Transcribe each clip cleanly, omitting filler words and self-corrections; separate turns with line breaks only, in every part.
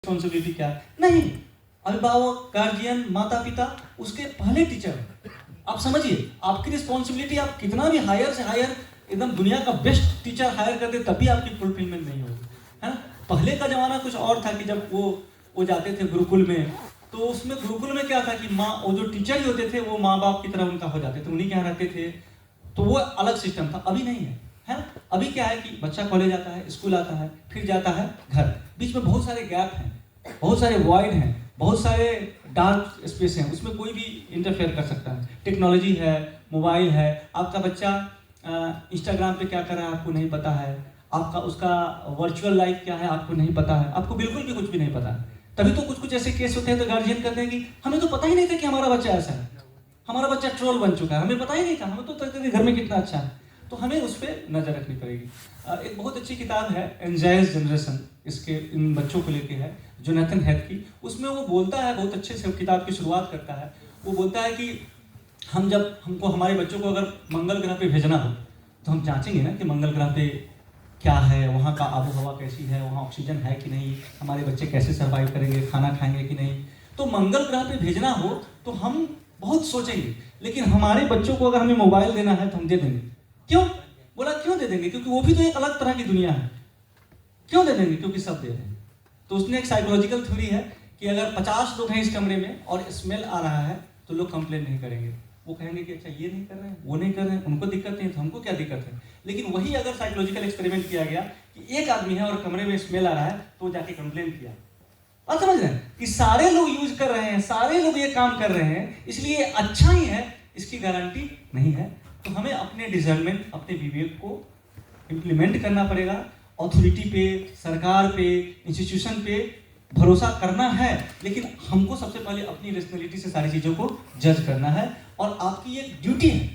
Responsibility क्या है? नहीं, अभिभावक, गार्जियन, माता पिता, उसके पहले टीचर। आप समझिए, आपकी रिस्पॉन्सिबिलिटी, आप कितना भी हायर से हायर एकदम दुनिया का बेस्ट टीचर हायर कर दे तभी आपकी फुलफिलमेंट नहीं होगी, है ना। पहले का जमाना कुछ और था कि जब वो जाते थे गुरुकुल में, तो उसमें गुरुकुल में क्या था कि वो जो टीचर ही होते थे वो माँ बाप की तरह उनका हो जाते थे, उन्हीं के यहाँ रहते थे, तो वो अलग सिस्टम था। अभी नहीं है, है ना। अभी क्या है कि बच्चा कॉलेज आता है, स्कूल आता है, फिर जाता है घर, बीच में बहुत सारे गैप हैं, बहुत सारे वॉइड हैं, बहुत सारे डार्क स्पेस हैं, उसमें कोई भी इंटरफेयर कर सकता है। टेक्नोलॉजी है, मोबाइल है, आपका बच्चा इंस्टाग्राम पे क्या कर रहा है आपको नहीं पता है, आपका उसका वर्चुअल लाइफ क्या है आपको नहीं पता है, आपको बिल्कुल भी कुछ भी नहीं पता है। तभी तो कुछ कुछ ऐसे केस होते हैं तो गार्जियन कहते हैं कि हमें तो पता ही नहीं था कि हमारा बच्चा ऐसा है, हमारा बच्चा ट्रोल बन चुका है, हमें पता ही नहीं था, हमें तो कहते थे घर में कितना अच्छा है। तो हमें उस पर नजर रखनी पड़ेगी। एक बहुत अच्छी किताब है एंजाइज जनरेशन, इसके इन बच्चों को लेके है, जोनाथन हैथ की। उसमें वो बोलता है, बहुत अच्छे से किताब की शुरुआत करता है, वो बोलता है कि हमको हमारे बच्चों को अगर मंगल ग्रह पे भेजना हो तो हम जांचेंगे ना कि मंगल ग्रह पे क्या है, वहाँ का आबो हवा कैसी है, वहाँ ऑक्सीजन है कि नहीं, हमारे बच्चे कैसे सर्वाइव करेंगे, खाना खाएंगे कि नहीं। तो मंगल ग्रह पे भेजना हो तो हम बहुत सोचेंगे, लेकिन हमारे बच्चों को अगर हमें मोबाइल देना है तो हम दे देंगे। क्यों? बोला क्यों दे देंगे? क्योंकि वो भी तो एक अलग तरह की दुनिया है। क्यों दे देंगे? क्योंकि सब दे रहे हैं। तो उसने एक साइकोलॉजिकल थ्योरी है कि अगर 50 लोग हैं इस कमरे में और स्मेल आ रहा है तो लोग कंप्लेन नहीं करेंगे, वो कहेंगे कि अच्छा ये नहीं कर रहे हैं, वो नहीं कर रहे हैं, उनको दिक्कत नहीं, तो हमको क्या दिक्कत है। लेकिन वही अगर साइकोलॉजिकल एक्सपेरिमेंट किया गया कि एक आदमी है और कमरे में स्मेल आ रहा है तो वो जाके कंप्लेन किया, आप समझ रहे हैं कि सारे लोग यूज कर रहे हैं, सारे लोग ये काम कर रहे हैं, इसलिए अच्छा ही है, इसकी गारंटी नहीं है। तो हमें अपने डिजर्नमेंट, अपने विवेक को इम्प्लीमेंट करना पड़ेगा। अथॉरिटी पे, सरकार पे, इंस्टीट्यूशन पे भरोसा करना है, लेकिन हमको सबसे पहले अपनी रेशनैलिटी से सारी चीज़ों को जज करना है। और आपकी ये ड्यूटी है,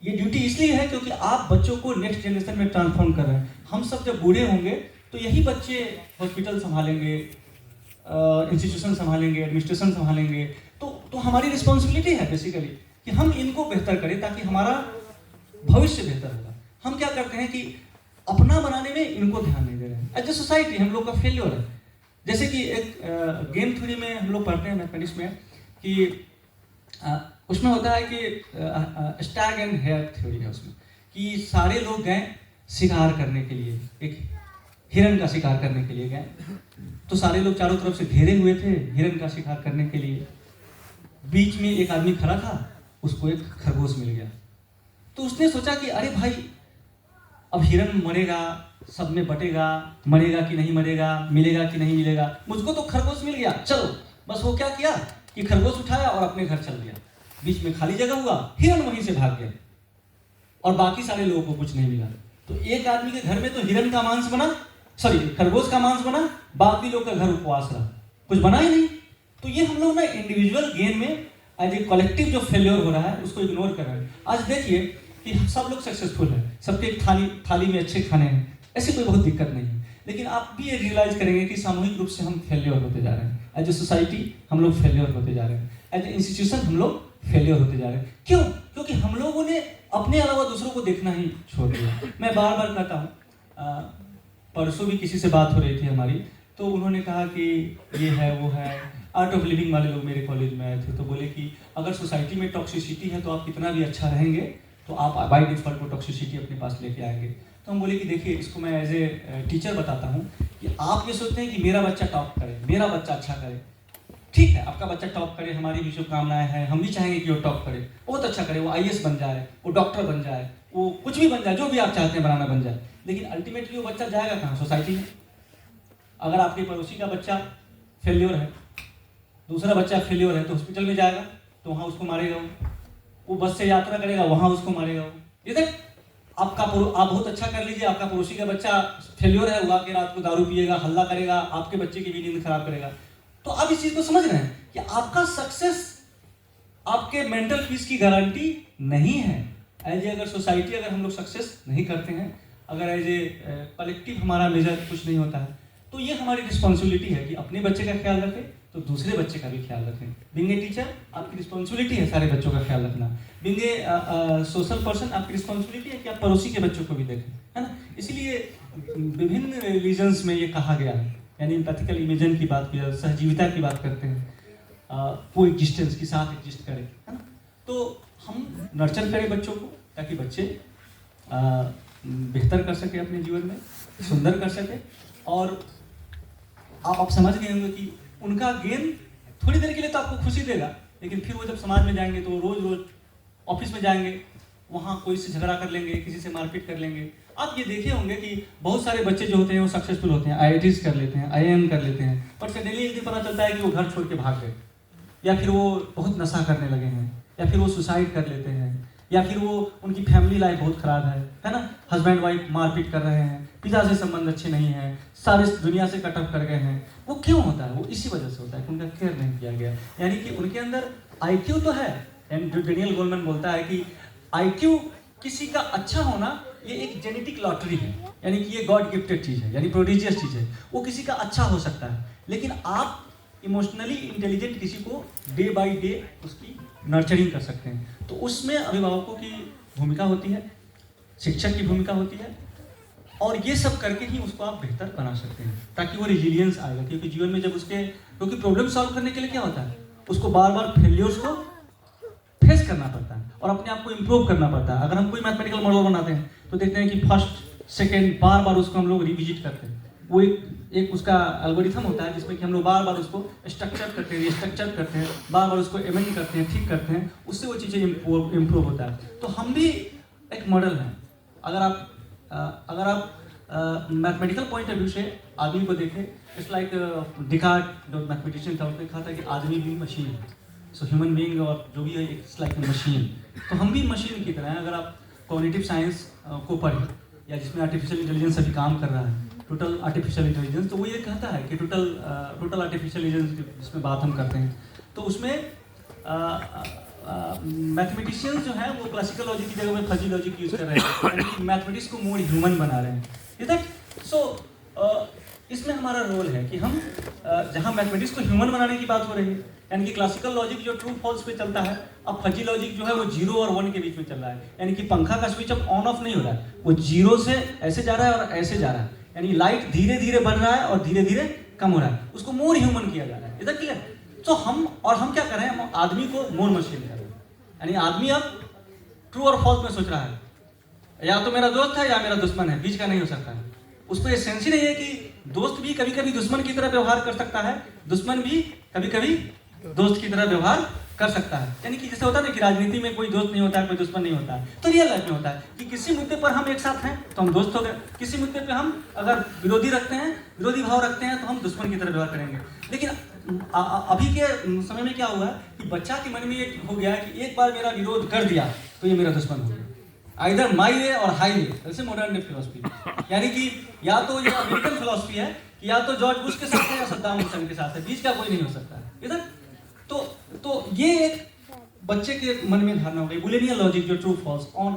ये ड्यूटी इसलिए है क्योंकि आप बच्चों को नेक्स्ट जनरेशन में ट्रांसफॉर्म कर रहे हैं। हम सब जब बूढ़े होंगे तो यही बच्चे हॉस्पिटल संभालेंगे, इंस्टीट्यूशन संभालेंगे, एडमिनिस्ट्रेशन संभालेंगे। तो हमारी रिस्पॉन्सिबिलिटी है बेसिकली कि हम इनको बेहतर करें ताकि हमारा भविष्य बेहतर होगा। हम क्या करते हैं कि अपना बनाने में इनको ध्यान नहीं दे रहे हैं। एज ए सोसाइटी हम लोग का फेल्योर है। जैसे कि एक गेम थ्योरी में हम लोग पढ़ते हैं मैथमेटिक्स में कि उसमें होता है कि स्टैग एंड हेयर थ्योरी है उसमें, कि सारे लोग गए शिकार करने के लिए, एक हिरन का शिकार करने के लिए गए। तो सारे लोग चारों तरफ से घेरे हुए थे हिरन का शिकार करने के लिए। बीच में एक आदमी खड़ा था, उसको एक खरगोश मिल गया। तो उसने सोचा कि अरे भाई, अब हिरन मरेगा, सब में बटेगा, मरेगा कि नहीं मरेगा, मिलेगा कि नहीं मिलेगा, मुझको तो खरगोश मिल गया, चलो। बस वो क्या किया कि खरगोश उठाया और अपने घर चल गया। बीच में खाली जगह हुआ, हिरन वहीं से भाग गया और बाकी सारे लोगों को कुछ नहीं मिला। तो एक आदमी के घर में तो हिरन का मांस बना, खरगोश का मांस बना, बाकी लोग का घर उपवास रहा, कुछ बना ही नहीं। तो ये हम लोग ना इंडिविजुअल गेन में एज ए कलेक्टिव जो फेल्योर हो रहा है उसको इग्नोर कर रहे हैं। आज देखिए कि सब लोग सक्सेसफुल हैं, सबके एक थाली में अच्छे खाने हैं, ऐसी कोई बहुत दिक्कत नहीं है। लेकिन आप भी ये रियलाइज करेंगे कि सामूहिक रूप से हम फेल्योर होते जा रहे हैं। एज ए सोसाइटी हम लोग फेल्योर होते जा रहे हैं, एज ए इंस्टीट्यूशन हम लोग फेल्योर होते जा रहे हैं। क्यों? क्योंकि हम लोगों ने अपने अलावा दूसरों को देखना ही छोड़ दिया। मैं बार बार कहता हूँ, परसों भी किसी से बात हो रही थी हमारी, तो उन्होंने कहा कि ये है वो है, आर्ट ऑफ लिविंग वाले लोग मेरे कॉलेज में आए थे, तो बोले कि अगर सोसाइटी में टॉक्सिसिटी है तो आप कितना भी अच्छा रहेंगे तो आप बाई डिफॉल्ट को टॉक्सिसिटी अपने पास लेके आएंगे। तो हम बोले कि देखिए, इसको मैं एज ए टीचर बताता हूँ कि आप ये सोचते हैं कि मेरा बच्चा टॉप करे, मेरा बच्चा अच्छा करे, ठीक है, आपका बच्चा टॉप करे, हमारी भी शुभकामनाएं हैं, हम भी चाहेंगे कि वो टॉप करे, बहुत अच्छा करे, वो IAS बन जाए, वो डॉक्टर बन जाए, वो कुछ भी बन जाए, जो भी आप चाहते हैं बनाना बन जाए। लेकिन अल्टीमेटली वो बच्चा जाएगा कहाँ? सोसाइटी में। अगर आपके पड़ोसी का बच्चा फेल्योर है, दूसरा बच्चा फेल्योर है, तो हॉस्पिटल में जाएगा तो वहाँ उसको मारेगा, वो बस से यात्रा करेगा वहाँ उसको मारेगा। ये देख, आप बहुत अच्छा कर लीजिए, आपका पड़ोसी का बच्चा फेल्योर है, वो आके रात को दारू पिएगा, हल्ला करेगा, आपके बच्चे की भी नींद खराब करेगा। तो आप इस चीज को समझ रहे हैं कि आपका सक्सेस आपके मेंटल पीस की गारंटी नहीं है। एज ए अगर सोसाइटी, अगर हम लोग सक्सेस नहीं करते हैं, अगर एज ए कलेक्टिव हमारा मेजर कुछ नहीं होता है, तो ये हमारी रिस्पॉन्सिबिलिटी है कि अपने बच्चे का ख्याल रखें तो दूसरे बच्चे का भी ख्याल रखें। बीइंग ए टीचर आपकी रिस्पॉन्सिबिलिटी है सारे बच्चों का ख्याल रखना। बीइंग ए सोशल पर्सन आपकी रिस्पॉन्सिबिलिटी है कि आप पड़ोसी के बच्चों को भी देखें, है ना। इसीलिए विभिन्न रीजन्स में ये कहा गया है यानी एम्पैथिकल इमेजन की बात की, सहजीविता की बात करते हैं, को एग्जिस्टेंस के साथ एग्जिस्ट करें, है ना। तो हम नर्चर करें बच्चों को ताकि बच्चे बेहतर कर सके अपने जीवन में, सुंदर कर सके। और आप समझ गए होंगे कि उनका गेम थोड़ी देर के लिए तो आपको खुशी देगा, लेकिन फिर वो जब समाज में जाएंगे तो रोज रोज ऑफिस में जाएंगे, वहाँ कोई से झगड़ा कर लेंगे, किसी से मारपीट कर लेंगे। आप ये देखे होंगे कि बहुत सारे बच्चे जो होते हैं वो सक्सेसफुल होते हैं, IITs कर लेते हैं, IIM कर लेते हैं, पर सडनली एक दिन पता चलता है कि वो घर छोड़ के भाग गए, या फिर वो बहुत नशा करने लगे हैं, या फिर वो सुसाइड कर लेते हैं, या फिर वो उनकी फैमिली लाइफ बहुत खराब है ना, हस्बैंड वाइफ मारपीट कर रहे हैं, पिता से संबंध अच्छे नहीं हैं, सारे दुनिया से कट ऑफ कर गए हैं। वो क्यों होता है? वो इसी वजह से होता है कि उनका केयर नहीं किया गया। यानी कि उनके अंदर IQ तो है, एंड जो डेनियल गोलमैन बोलता है कि IQ किसी का अच्छा होना ये एक जेनेटिक लॉटरी है, यानी कि ये गॉड गिफ्टेड चीज़ है, यानी प्रोडिजियस चीज़ है। वो किसी का अच्छा हो सकता है, लेकिन आप इमोशनली इंटेलिजेंट किसी को डे बाय डे उसकी नर्चरिंग कर सकते हैं। तो उसमें अभिभावकों की भूमिका होती है, शिक्षक की भूमिका होती है, और ये सब करके ही उसको आप बेहतर बना सकते हैं ताकि वो रिजिलियंस आएगा। क्योंकि जीवन में जब उसके, क्योंकि प्रॉब्लम सॉल्व करने के लिए क्या होता है, उसको बार बार फेलियर्स को फेस करना पड़ता है और अपने आप को इम्प्रूव करना पड़ता है। अगर हम कोई मैथमेटिकल मॉडल बनाते हैं तो देखते हैं कि फर्स्ट सेकेंड बार बार उसको हम लोग रिविजिट करते हैं। वो एक उसका एल्गोरिथम होता है जिसमें कि हम लोग बार बार उसको स्ट्रक्चर करते हैं, रिस्ट्रक्चर करते हैं, बार बार उसको एमेंड करते हैं, ठीक करते हैं, उससे वो चीज़ें इम्प्रूव होता है। तो हम भी एक मॉडल हैं। अगर आप मैथमेटिकल पॉइंट ऑफ व्यू से आदमी को देखें, इट्स लाइक डिकार्ट जो मैथमेटिशियन था उसने कहा था कि आदमी भी मशीन है, सो ह्यूमन बीइंग और जो भी है इट्स लाइक ए मशीन। तो हम भी मशीन की तरह हैं। अगर आप कॉग्निटिव साइंस को पढ़ें, या जिसमें आर्टिफिशियल इंटेलिजेंस अभी काम कर रहा है, टोटल आर्टिफिशियल इंटेलिजेंस, तो वो ये कहता है कि टोटल आर्टिफिशियल इंटेलिजेंस जिसमें बात हम करते हैं, तो उसमें मैथमेटिशियंस जो है वो क्लासिकल लॉजिक की जगह में फजी लॉजिक यूज कर रहे हैं, यानी कि मैथमेटिक्स को मोर ह्यूमन बना रहे हैं। Is that so? इसमें हमारा रोल है कि हम जहाँ मैथमेटिक्स को ह्यूमन बनाने की बात हो रही है, यानी कि क्लासिकल लॉजिक जो ट्रू फॉल्स पे चलता है, अब फजी लॉजिक जो है वो 0 और 1 के बीच में चल रहा है। यानी कि पंखा का स्विच अब ऑन ऑफ नहीं हो रहा है, वो 0 से ऐसे जा रहा है और ऐसे जा रहा है, यानी लाइट धीरे धीरे बढ़ रहा है और धीरे धीरे कम हो रहा है। उसको मोर ह्यूमन किया जा रहा है। इधर क्लियर? तो हम क्या कर रहे हैं, हम आदमी को मोर मशीन कर रहे हैं। यानी आदमी अब ट्रू और फॉल्स में सोच रहा है, या तो मेरा दोस्त है या मेरा दुश्मन है, बीच का नहीं हो सकता है। उसको ये सेंस ही नहीं है कि दोस्त भी कभी कभी दुश्मन की तरह व्यवहार कर सकता है, दुश्मन भी कभी कभी दोस्त की तरह व्यवहार कर सकता है। यानी कि जैसे होता है ना कि राजनीति में कोई दोस्त नहीं होता है, कोई दुश्मन नहीं होता है, तो रियल लाइफ में होता है कि किसी मुद्दे पर हम एक साथ हैं तो हम दोस्त हो गए, किसी मुद्दे पे हम अगर विरोधी भाव रखते हैं तो हम दुश्मन की तरह व्यवहार करेंगे। लेकिन अभी के समय में क्या हुआ है कि बच्चा के मन में ये हो गया है कि एक बार मेरा विरोध कर दिया तो ये मेरा दुश्मन हो गया, आइदर माई वे और हाई वे, जैसे मॉडर्न डे फिलोसफी। यानी कि या तो ये अमेरिकन फिलोसफी है कि या तो जॉर्ज बुश के साथ है या सद्दाम हुसैन के साथ है, बीच का कोई नहीं हो सकता है। इधर तो ये एक बच्चे के मन में धारणा हो गई, बुलियनियन लॉजिक जो ट्रू फॉल्स, ऑन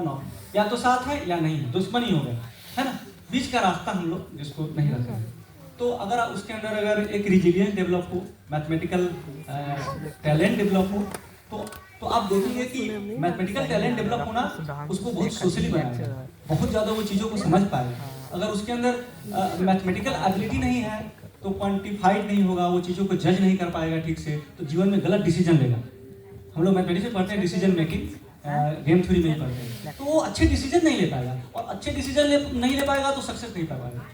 ऑफ, या तो साथ है या नहीं है, दुश्मनी हो गए, है ना। बीच का रास्ता हम लोग जिसको नहीं रखते हैं। तो अगर उसके अंदर अगर एक रिजिलियंस डेवलप हो, मैथमेटिकल टैलेंट डेवलप हो, तो आप देखेंगे कि मैथमेटिकल टैलेंट डेवलप होना उसको बहुत सोशली बनाएगा, बहुत ज़्यादा वो चीज़ों को समझ पाएगा। अगर उसके अंदर मैथमेटिकल एबिलिटी नहीं है तो क्वांटिफाइड नहीं होगा, वो चीज़ों को जज नहीं कर पाएगा ठीक से, तो जीवन में गलत डिसीजन लेगा। हम लोग मैथमेटिक्स में पढ़ते हैं डिसीजन मेकिंग, गेम थ्योरी में ही पढ़ते हैं, तो वो अच्छे डिसीजन नहीं ले पाएगा, और अच्छे डिसीजन नहीं ले पाएगा तो सक्सेस नहीं पा पाएगा,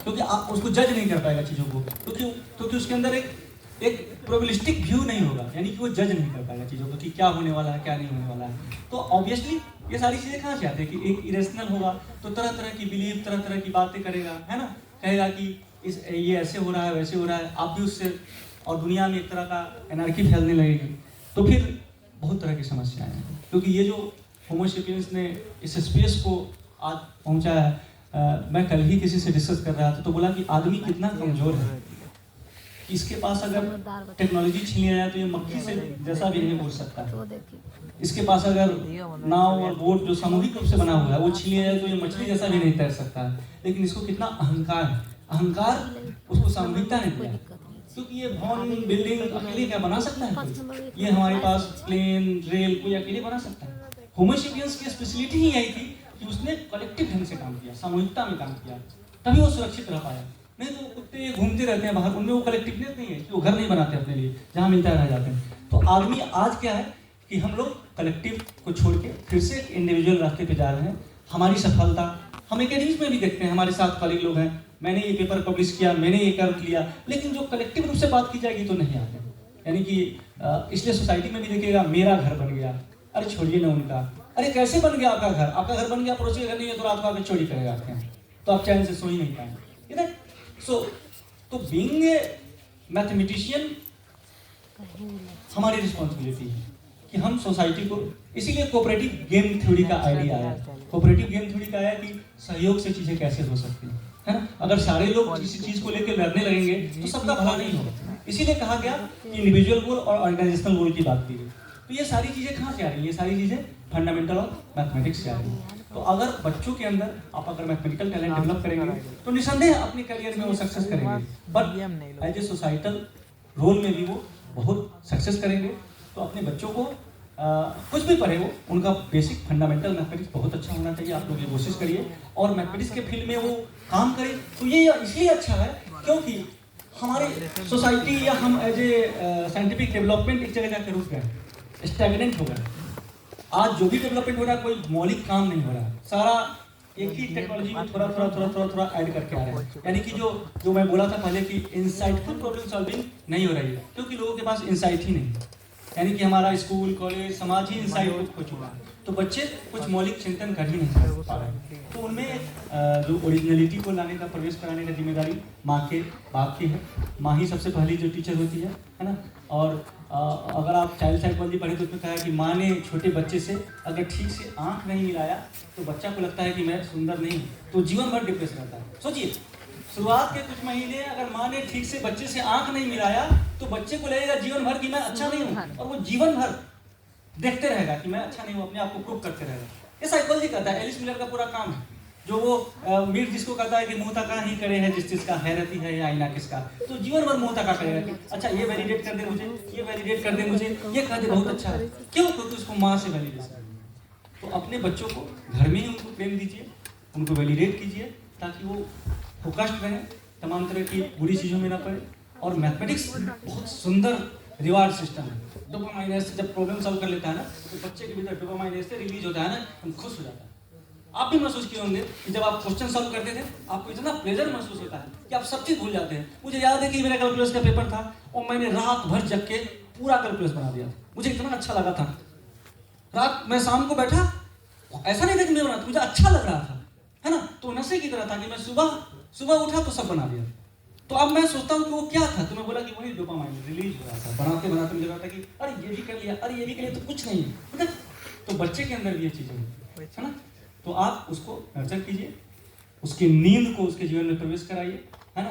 क्योंकि आप उसको जज नहीं कर पाएगा चीज़ों को, क्योंकि उसके अंदर एक प्रोबेबिलिस्टिक व्यू नहीं होगा, यानी कि वो जज नहीं कर पाएगा चीज़ों को कि क्या होने वाला है क्या नहीं होने वाला है। तो ऑब्वियसली ये सारी चीज़ें कहाँ से आती है कि एक इरेशनल होगा तो तरह तरह की बिलीव, तरह तरह की बातें करेगा, है ना, कहेगा कि ये ऐसे हो रहा है वैसे हो रहा है, आप भी उससे, और दुनिया में एक तरह का एनार्की फैलने लगेगी, तो फिर बहुत तरह की समस्याएं हैं। क्योंकि ये जो होमो सेपियंस ने इस स्पेस को आज पहुंचाया है, मैं कल ही किसी से डिस्कस कर रहा था तो बोला कि आदमी कितना कमज़ोर है, इसके पास अगर टेक्नोलॉजी छीन लिया जाए तो ये मक्खी से जैसा भी नहीं बोल सकता है। इसके पास अगर नाव और बोट जो सामूहिक रूप से बना हुआ है वो छीन लिया जाए तो ये मछली जैसा भी नहीं तैर सकता है। लेकिन इसको कितना अहंकार है, अहंकार उसको सामूहिकता नहीं दिया, क्योंकि ये भवन बिल्डिंग अकेले क्या बना सकता है? ये हमारे पास प्लेन रेल कोई अकेले बना सकता है? होमो सेपियंस की स्पेशलिटी ही यही थी कि उसने कलेक्टिव ढंग से काम किया, सामूहिकता में काम किया, तभी वो सुरक्षित रह पाया। नहीं तो कुत्ते घूमते रहते हैं बाहर, उनमें वो कलेक्टिवनेस नहीं है कि वो घर नहीं बनाते अपने लिए, जहाँ मिलता है रह जाते हैं। तो आदमी आज क्या है कि हम लोग कलेक्टिव को छोड़ के फिर से एक इंडिविजुअल रास्ते पे जा रहे हैं। हमारी सफलता हम एकेडमीज में भी देखते हैं, हमारे साथ कॉलीग लोग हैं, मैंने ये पेपर पब्लिश किया, मैंने ये कर लिया, लेकिन जो कलेक्टिव रूप से बात की जाएगी तो नहीं आते। यानी कि इसलिए सोसाइटी में भी देखिएगा मेरा घर बन गया, अरे छोड़िए ना उनका, अरे कैसे बन गया आपका घर? आपका घर बन गया, पड़ोसी का घर नहीं है, तो रात को आके चोरी करेगा आपके यहाँ, तो आप चैन से सो ही नहीं पाएंगे। सो तो बीइंग ए मैथमेटिशियन हमारी रिस्पॉन्सिबिलिटी है कि हम सोसाइटी को, इसीलिए कोऑपरेटिव गेम थ्योरी का आइडिया आया। कोऑपरेटिव गेम थ्योरी का आया कि सहयोग से चीजें कैसे हो सकती है ना। अगर सारे लोग किसी चीज को लेकर लड़ने लगेंगे तो सबका भला नहीं होगा। इसीलिए कहा गया कि इंडिविजुअल गोल और ऑर्गेनाइजेशनल गोल की बात की गई। तो ये सारी चीजें कहाँ से आ रही है? ये सारी चीजें फंडामेंटल ऑफ मैथमेटिक्स से आ रही है। तो अगर बच्चों के अंदर आप अगर मैथमेटिकल टैलेंट डेवलप करेंगे तो निसंदेह अपने करियर में वो सक्सेस करेंगे, but as a societal role में भी वो बहुत सक्सेस करेंगे। तो अपने बच्चों को कुछ भी पढ़े वो, उनका बेसिक फंडामेंटल मैथमेटिक्स बहुत अच्छा होना चाहिए। आप लोग ये कोशिश करिए और मैथमेटिक्स के फील्ड में वो काम करें। तो ये इसलिए अच्छा है क्योंकि हमारे सोसाइटी या हम एज ए साइंटिफिक डेवलपमेंट एक जगह जाकर रुक गए, स्टैग्नेंट हो गए। आज जो भी डेवलपमेंट हो रहा है कोई मौलिक काम नहीं हो रहा है, सारा एक ही टेक्नोलॉजी में थोड़ा ऐड करके आ रहा है। यानी कि जो मैं बोला था पहले कि इंसाइटफुल प्रॉब्लम सॉल्विंग नहीं हो रही है क्योंकि लोगों के पास इंसाइट ही नहीं है। यानी कि हमारा स्कूल कॉलेज समाज ही इंसाइट हो चुका है, तो बच्चे कुछ मौलिक चिंतन कर ही नहीं पा रहे। तो उनमें जो ओरिजिनलिटी को लाने का, प्रवेश कराने का जिम्मेदारी माँ के बाप की है। माँ ही सबसे पहली जो टीचर होती है ना। और अगर आप चाइल्ड साइकोलॉजी पढ़े तो उसमें कहा है कि माँ ने छोटे बच्चे से अगर ठीक से आंख नहीं मिलाया तो बच्चा को लगता है कि मैं सुंदर नहीं हूँ, तो जीवन भर डिप्रेस रहता है। सोचिए, शुरुआत के कुछ महीने अगर माँ ने ठीक से बच्चे से आंख नहीं मिलाया तो बच्चे को लगेगा जीवन भर कि मैं अच्छा नहीं हूँ, और वो जीवन भर देखते रहेगा कि मैं अच्छा नहीं हूँ, अपने आप को प्रूव करते रहेगा। ये साइकोलॉजी कहता है, एलिस मिलर का पूरा काम है। जो वो मीर जिसको कहता है कि मुंह तका ही करे है जिस चीज का हैरती है या आईना किसका, तो जीवन भर मुंह तका करेगा कि अच्छा ये वैलिडेट कर दे मुझे, ये वैलिडेट कर दे मुझे, ये कह दे बहुत अच्छा है। क्यों? क्योंकि उसको माँ से वैलिडेशन। तो अपने बच्चों को घर में ही उनको प्रेम दीजिए, उनको वैलिडेट कीजिए ताकि वो फोकस्ड रहे, तमाम तरह की बुरी चीज़ों में ना पड़े। और मैथमेटिक्स बहुत सुंदर रिवार्ड सिस्टम है। डोपामाइन से जब प्रॉब्लम सॉल्व कर लेता है ना तो बच्चे के भीतर डोपामाइन से रिलीज होता है ना, हम खुश हो जाता है। आप भी महसूस किए होंगे कि जब आप क्वेश्चन सॉल्व करते थे आपको इतना प्लेजर महसूस होता है कि आप सब चीज़ भूल जाते हैं। मुझे याद है कि मेरा कैलकुलस का पेपर था और मैंने रात भर जग के पूरा कैलकुलस बना दिया। मुझे इतना अच्छा लगा था। रात मैं शाम को बैठा, ऐसा नहीं था कि मैं बना, मुझे अच्छा लग रहा था, है ना। तो नशे की तरह था कि मैं सुबह उठा तो सब बना दिया। तो अब मैं सोचता हूँ कि वो क्या था, तो मैं बोला कि वही डोपामाइन रिलीज हो रहा था। बनाते बनाते मुझे लगता कि अरे ये भी कर लिया, अरे ये भी कर लिया, तो कुछ नहीं है, मतलब। तो बच्चे के अंदर भी ये चीज़ें है ना। तो आप उसको नर्चर कीजिए, उसकी नींद को उसके जीवन में प्रवेश कराइए, है ना।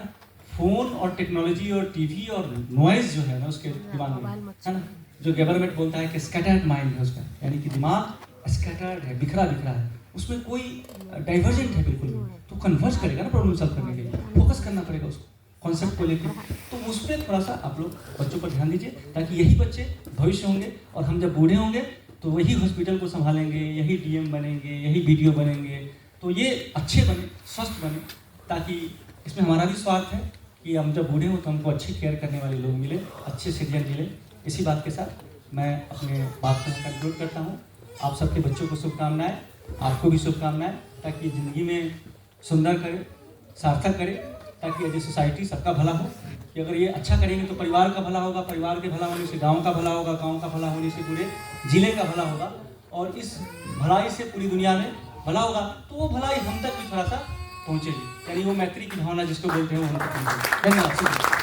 फोन और टेक्नोलॉजी और टीवी और नॉइज जो है ना उसके दिमाग में, है ना, जो गवर्नमेंट बोलता है कि स्कैटर्ड माइंड है उसका, यानी कि दिमाग स्कैटर्ड है, बिखरा है, उसमें कोई डाइवर्जेंट है बिल्कुल भी। तो कन्वर्ज करेगा ना प्रॉब्लम सॉल्व करने के लिए, फोकस करना पड़ेगा उसको कॉन्सेप्ट को लेकर। तो उस पर थोड़ा सा आप लोग बच्चों पर ध्यान दीजिए ताकि यही बच्चे भविष्य होंगे और हम जब बूढ़े होंगे तो वही हॉस्पिटल को संभालेंगे, यही डीएम बनेंगे, यही बीडीओ बनेंगे। तो ये अच्छे बने, स्वस्थ बने, ताकि इसमें हमारा भी स्वार्थ है कि हम जब बूढ़े हों तो हमको अच्छी केयर करने वाले लोग मिले, अच्छे सिटीजन मिले। इसी बात के साथ मैं अपने बात को कंक्लूड करता हूँ। आप सबके बच्चों को शुभकामनाएं, आपको भी शुभकामनाएं, ताकि ज़िंदगी में सुंदर करे, सार्थक करे, ताकि यदि सोसाइटी सबका भला हो। कि अगर ये अच्छा करेंगे तो परिवार का भला होगा, परिवार के भला होने से गांव का भला होगा, गांव का भला होने से पूरे जिले का भला होगा, और इस भलाई से पूरी दुनिया में भला होगा। तो वो भलाई हम तक भी थोड़ा सा पहुँचेगी, यानी वो मैत्री की भावना जिसको बोलते हैं वो हम तक पहुँचेगी। धन्यवाद।